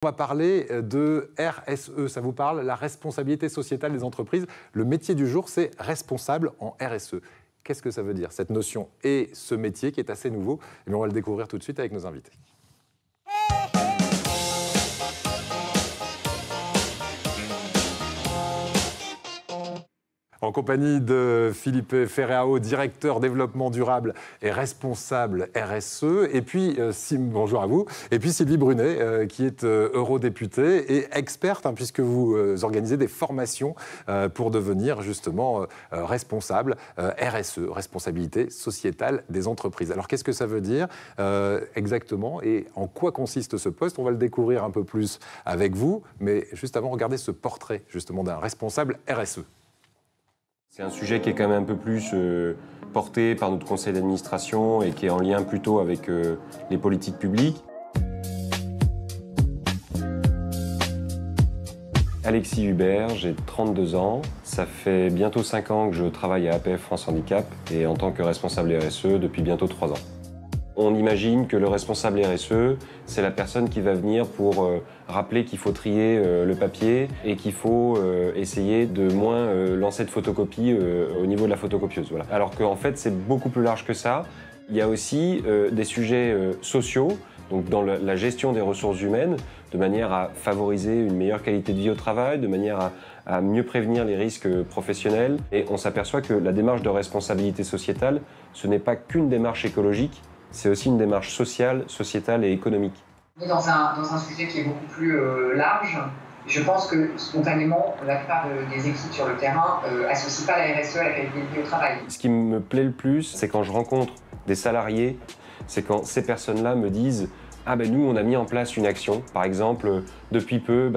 On va parler de RSE, ça vous parle, la responsabilité sociétale des entreprises. Le métier du jour, c'est responsable en RSE. Qu'est-ce que ça veut dire, cette notion et ce métier qui est assez nouveau? Et on va le découvrir tout de suite avec nos invités. En compagnie de Philippe Ferreau, directeur développement durable et responsable RSE. Et puis, bonjour à vous. Et puis Sylvie Brunet, qui est eurodéputée et experte, puisque vous organisez des formations pour devenir justement responsable RSE, responsabilité sociétale des entreprises. Alors, qu'est-ce que ça veut dire exactement et en quoi consiste ce poste? On va le découvrir un peu plus avec vous. Mais juste avant, regardez ce portrait justement d'un responsable RSE. C'est un sujet qui est quand même un peu plus porté par notre conseil d'administration et qui est en lien plutôt avec les politiques publiques. Alexis Hubert, j'ai 32 ans. Ça fait bientôt 5 ans que je travaille à APF France Handicap et en tant que responsable RSE depuis bientôt 3 ans. On imagine que le responsable RSE, c'est la personne qui va venir pour rappeler qu'il faut trier le papier et qu'il faut essayer de moins lancer de photocopies au niveau de la photocopieuse. Voilà. Alors qu'en fait, c'est beaucoup plus large que ça. Il y a aussi des sujets sociaux, donc dans la gestion des ressources humaines, de manière à favoriser une meilleure qualité de vie au travail, de manière à mieux prévenir les risques professionnels. Et on s'aperçoit que la démarche de responsabilité sociétale, ce n'est pas qu'une démarche écologique, c'est aussi une démarche sociale, sociétale et économique. Dans un sujet qui est beaucoup plus large, je pense que spontanément, la plupart des équipes sur le terrain n'associent pas la RSE à la qualité de vie au travail. Ce qui me plaît le plus, c'est quand je rencontre des salariés, c'est quand ces personnes-là me disent « Ah ben nous, on a mis en place une action. Par exemple, depuis peu,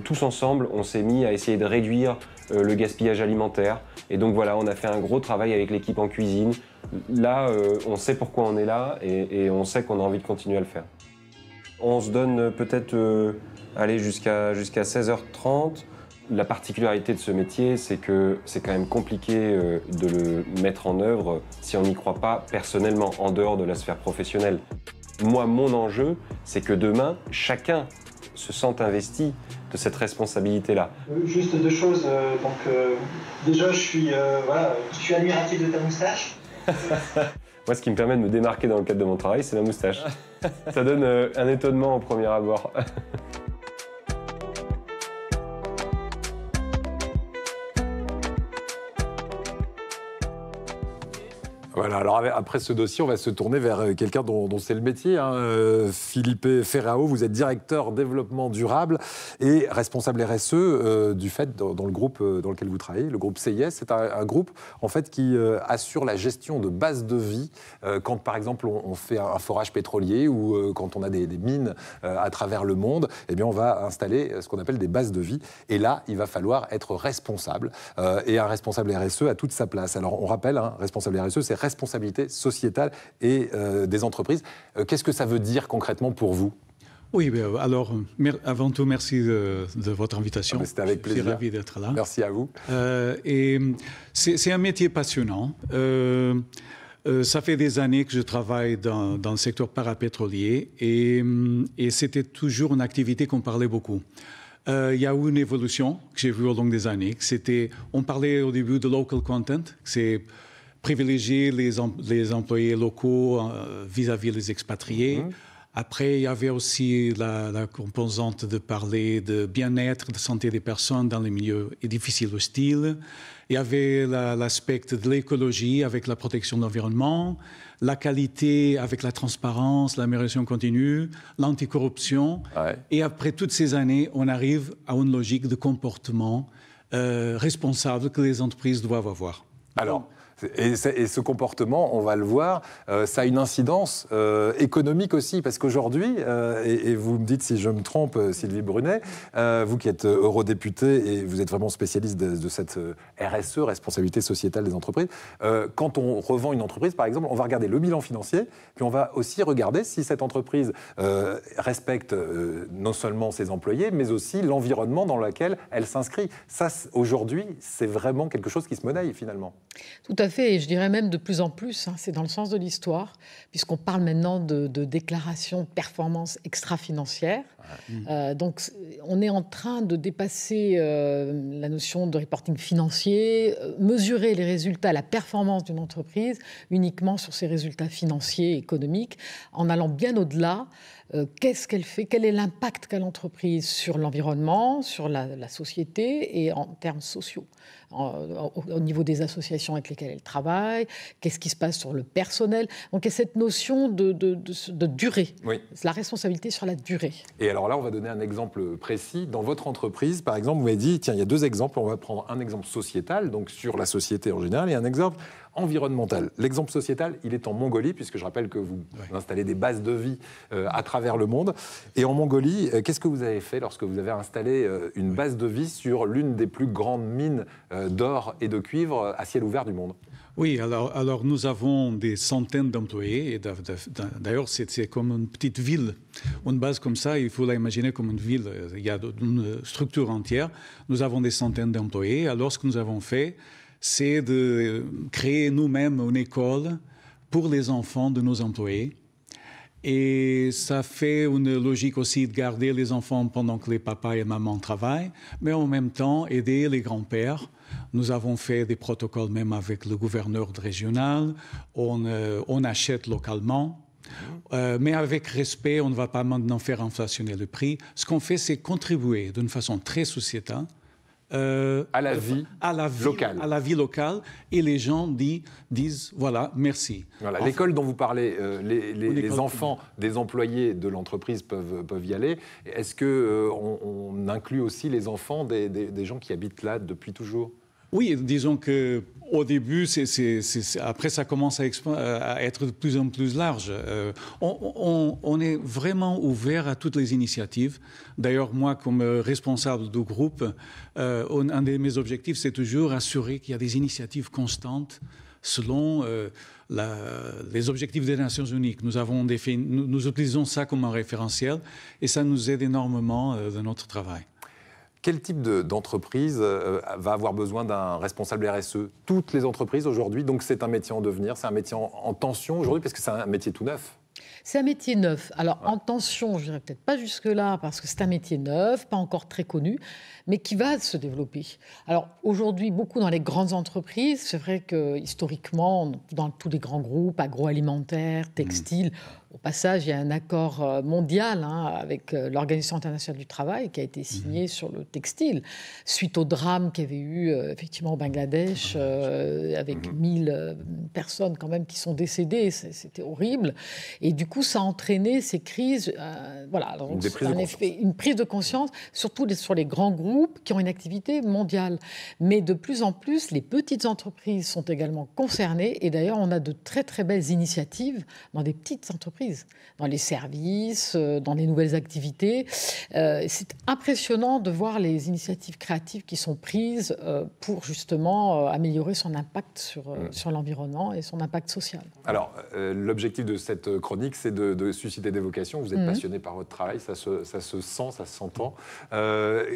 tous ensemble, on s'est mis à essayer de réduire le gaspillage alimentaire. Et donc voilà, on a fait un gros travail avec l'équipe en cuisine. Là, on sait pourquoi on est là et on sait qu'on a envie de continuer à le faire. On se donne peut-être aller jusqu'à 16h30. La particularité de ce métier, c'est que c'est quand même compliqué de le mettre en œuvre si on n'y croit pas personnellement, en dehors de la sphère professionnelle. Moi, mon enjeu, c'est que demain, chacun se sente investi de cette responsabilité-là. Juste deux choses. Déjà, je suis admiratif de ta moustache. Moi, ce qui me permet de me démarquer dans le cadre de mon travail, c'est ma moustache. Ça donne un étonnement au premier abord. Voilà, alors après ce dossier, on va se tourner vers quelqu'un dont c'est le métier. Philippe Ferreau, vous êtes directeur développement durable et responsable RSE du fait dans le groupe dans lequel vous travaillez, le groupe CIS. C'est un groupe en fait qui assure la gestion de bases de vie quand par exemple on fait un forage pétrolier ou quand on a des mines à travers le monde. Eh bien, on va installer ce qu'on appelle des bases de vie. Et là, il va falloir être responsable et un responsable RSE a toute sa place. Alors, on rappelle, responsable RSE, c'est responsabilité sociétale et des entreprises. Qu'est-ce que ça veut dire concrètement pour vous? Oui, alors, avant tout, merci de votre invitation. C'était avec plaisir. Je suis ravi d'être là. Merci à vous. Et c'est un métier passionnant. Ça fait des années que je travaille dans le secteur parapétrolier et c'était toujours une activité qu'on parlait beaucoup. Il y a eu une évolution que j'ai vue au long des années. On parlait au début de local content, c'est privilégier les employés locaux vis-à-vis des expatriés. Après, il y avait aussi la composante de parler de bien-être, de santé des personnes dans les milieux difficiles hostiles. Il y avait l'aspect de l'écologie avec la protection de l'environnement, la qualité avec la transparence, l'amélioration continue, l'anticorruption. Ouais. Et après toutes ces années, on arrive à une logique de comportement responsable que les entreprises doivent avoir. Alors, et ce comportement, on va le voir, ça a une incidence économique aussi, parce qu'aujourd'hui, et vous me dites si je me trompe, Sylvie Brunet, vous qui êtes eurodéputée et vous êtes vraiment spécialiste de cette RSE, responsabilité sociétale des entreprises, quand on revend une entreprise, par exemple, on va regarder le bilan financier, puis on va aussi regarder si cette entreprise respecte non seulement ses employés, mais aussi l'environnement dans lequel elle s'inscrit. Ça, aujourd'hui, c'est vraiment quelque chose qui se monnaie, finalement. Tout à fait, et je dirais même de plus en plus, c'est dans le sens de l'histoire, puisqu'on parle maintenant de déclaration de performance extra-financière. Donc, on est en train de dépasser la notion de reporting financier, mesurer les résultats, la performance d'une entreprise uniquement sur ses résultats financiers et économiques, en allant bien au-delà. Qu'est-ce qu'elle fait? Quel est l'impact qu'a l'entreprise sur l'environnement, sur la société et en termes sociaux, au niveau des associations avec lesquelles elle travaille? Qu'est-ce qui se passe sur le personnel? Donc, il y a cette notion de durée, la responsabilité sur la durée. Et alors là, on va donner un exemple précis. Dans votre entreprise, par exemple, vous m'avez dit, tiens, il y a 2 exemples. On va prendre un exemple sociétal, donc sur la société en général, et un exemple environnemental. L'exemple sociétal, il est en Mongolie, puisque je rappelle que vous installez des bases de vie à travers le monde. Et en Mongolie, qu'est-ce que vous avez fait lorsque vous avez installé une base de vie sur l'une des plus grandes mines d'or et de cuivre à ciel ouvert du monde? Oui, alors nous avons des centaines d'employés. Et d'ailleurs, c'est comme une petite ville. Une base comme ça, il faut l'imaginer comme une ville. Il y a une structure entière. Nous avons des centaines d'employés. Alors, ce que nous avons fait, c'est de créer nous-mêmes une école pour les enfants de nos employés. Et ça fait une logique aussi de garder les enfants pendant que les papas et mamans travaillent, mais en même temps aider les grands-pères. Nous avons fait des protocoles même avec le gouverneur régional. On achète localement. Mais avec respect, on ne va pas maintenant faire inflationner le prix. Ce qu'on fait, c'est contribuer d'une façon très sociétale à la vie locale. À la vie locale, et les gens disent voilà, merci. Voilà, l'école dont vous parlez, les enfants des employés de l'entreprise peuvent y aller. Est-ce qu'on inclut aussi les enfants des gens qui habitent là depuis toujours? Oui, disons qu'au début, après ça commence à être de plus en plus large. On est vraiment ouvert à toutes les initiatives. D'ailleurs, moi, comme responsable du groupe, un de mes objectifs, c'est toujours assurer qu'il y a des initiatives constantes selon les objectifs des Nations Unies. Nous utilisons ça comme un référentiel et ça nous aide énormément dans notre travail. Quel type d'entreprise va avoir besoin d'un responsable RSE? Toutes les entreprises aujourd'hui, donc c'est un métier en devenir, c'est un métier en tension aujourd'hui, parce que c'est un métier tout neuf. C'est un métier neuf. Alors, en tension, je dirais peut-être pas jusque-là, parce que c'est un métier neuf, pas encore très connu, mais qui va se développer. Alors, aujourd'hui, beaucoup dans les grandes entreprises, c'est vrai que historiquement, dans tous les grands groupes agroalimentaires, textiles, au passage, il y a un accord mondial avec l'Organisation internationale du travail qui a été signé sur le textile, suite au drame qu'il y avait eu effectivement au Bangladesh, avec 1000 personnes quand même qui sont décédées. C'était horrible. Et du coup, ça a entraîné ces crises. Voilà, alors, une prise de conscience, surtout sur les grands groupes qui ont une activité mondiale. Mais de plus en plus, les petites entreprises sont également concernées. Et d'ailleurs, on a de très, très belles initiatives dans des petites entreprises, dans les services, dans les nouvelles activités. C'est impressionnant de voir les initiatives créatives qui sont prises pour justement améliorer son impact sur l'environnement et son impact social. Alors, l'objectif de cette chronique, c'est de susciter des vocations. Vous êtes passionné par votre travail, ça se sent, ça s'entend.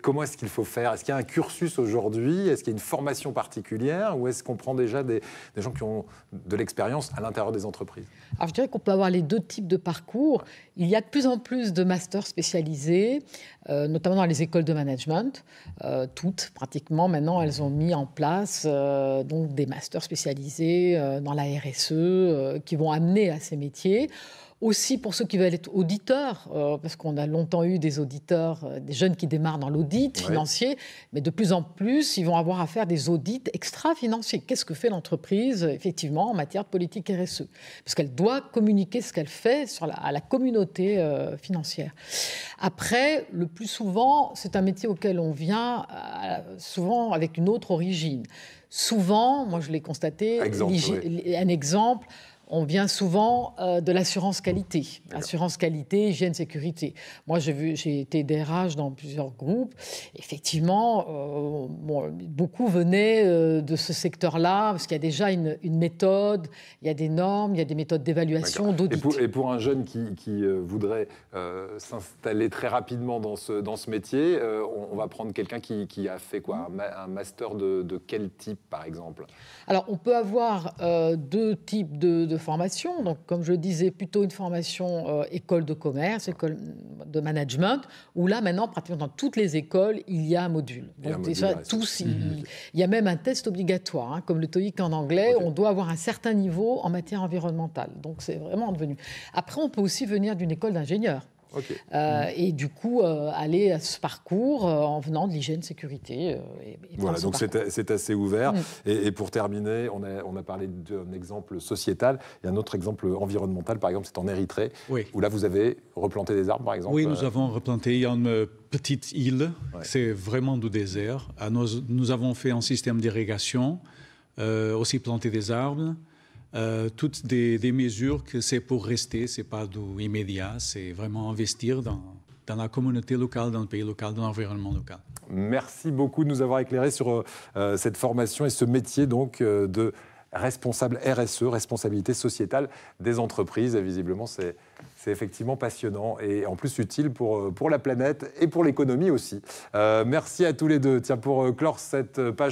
Comment est-ce qu'il faut faire? Est-ce qu'il y a un cursus aujourd'hui? Est-ce qu'il y a une formation particulière? Ou est-ce qu'on prend déjà des gens qui ont de l'expérience à l'intérieur des entreprises? Alors, je dirais qu'on peut avoir les deux types de parcours. Il y a de plus en plus de masters spécialisés, notamment dans les écoles de management. Toutes, pratiquement, maintenant, elles ont mis en place donc des masters spécialisés dans la RSE qui vont amener à ces métiers. Aussi pour ceux qui veulent être auditeurs, parce qu'on a longtemps eu des auditeurs, des jeunes qui démarrent dans l'audit financier, mais de plus en plus, ils vont avoir à faire des audits extra-financiers. Qu'est-ce que fait l'entreprise, effectivement, en matière de politique RSE? Parce qu'elle doit communiquer ce qu'elle fait à la communauté financière. Après, le plus souvent, c'est un métier auquel on vient souvent avec une autre origine. Souvent, moi je l'ai constaté, un exemple, on vient souvent de l'assurance qualité. Assurance qualité, hygiène, sécurité. Moi, j'ai été DRH dans plusieurs groupes. Effectivement, beaucoup venaient de ce secteur-là, parce qu'il y a déjà une méthode, il y a des normes, il y a des méthodes d'évaluation, d'audit. Et pour un jeune qui voudrait s'installer très rapidement dans ce métier, on va prendre quelqu'un qui a fait quoi, un master de quel type, par exemple? Alors, on peut avoir deux types de formation. Donc, comme je le disais, plutôt une formation école de commerce, école de management, où là, maintenant, pratiquement dans toutes les écoles, il y a un module. Donc, déjà, tous, il y a même un test obligatoire, hein, comme le TOEIC en anglais. On doit avoir un certain niveau en matière environnementale. Donc, c'est vraiment devenu. Après, on peut aussi venir d'une école d'ingénieur. Okay. Et du coup, aller à ce parcours en venant de l'hygiène, sécurité. Et voilà, donc c'est assez ouvert. Et pour terminer, on a parlé d'un exemple sociétal. Il y a un autre exemple environnemental, par exemple, c'est en Érythrée, où là, vous avez replanté des arbres, par exemple. Oui, nous avons replanté. Il y a une petite île, c'est vraiment du désert. Nous avons fait un système d'irrigation, aussi planté des arbres. Toutes des mesures que c'est pour rester, c'est pas du immédiat, c'est vraiment investir dans la communauté locale, dans le pays local, dans l'environnement local. Merci beaucoup de nous avoir éclairé sur cette formation et ce métier donc de responsable RSE, responsabilité sociétale des entreprises. Et visiblement, c'est effectivement passionnant et en plus utile pour la planète et pour l'économie aussi. Merci à tous les deux. Tiens, pour clore cette page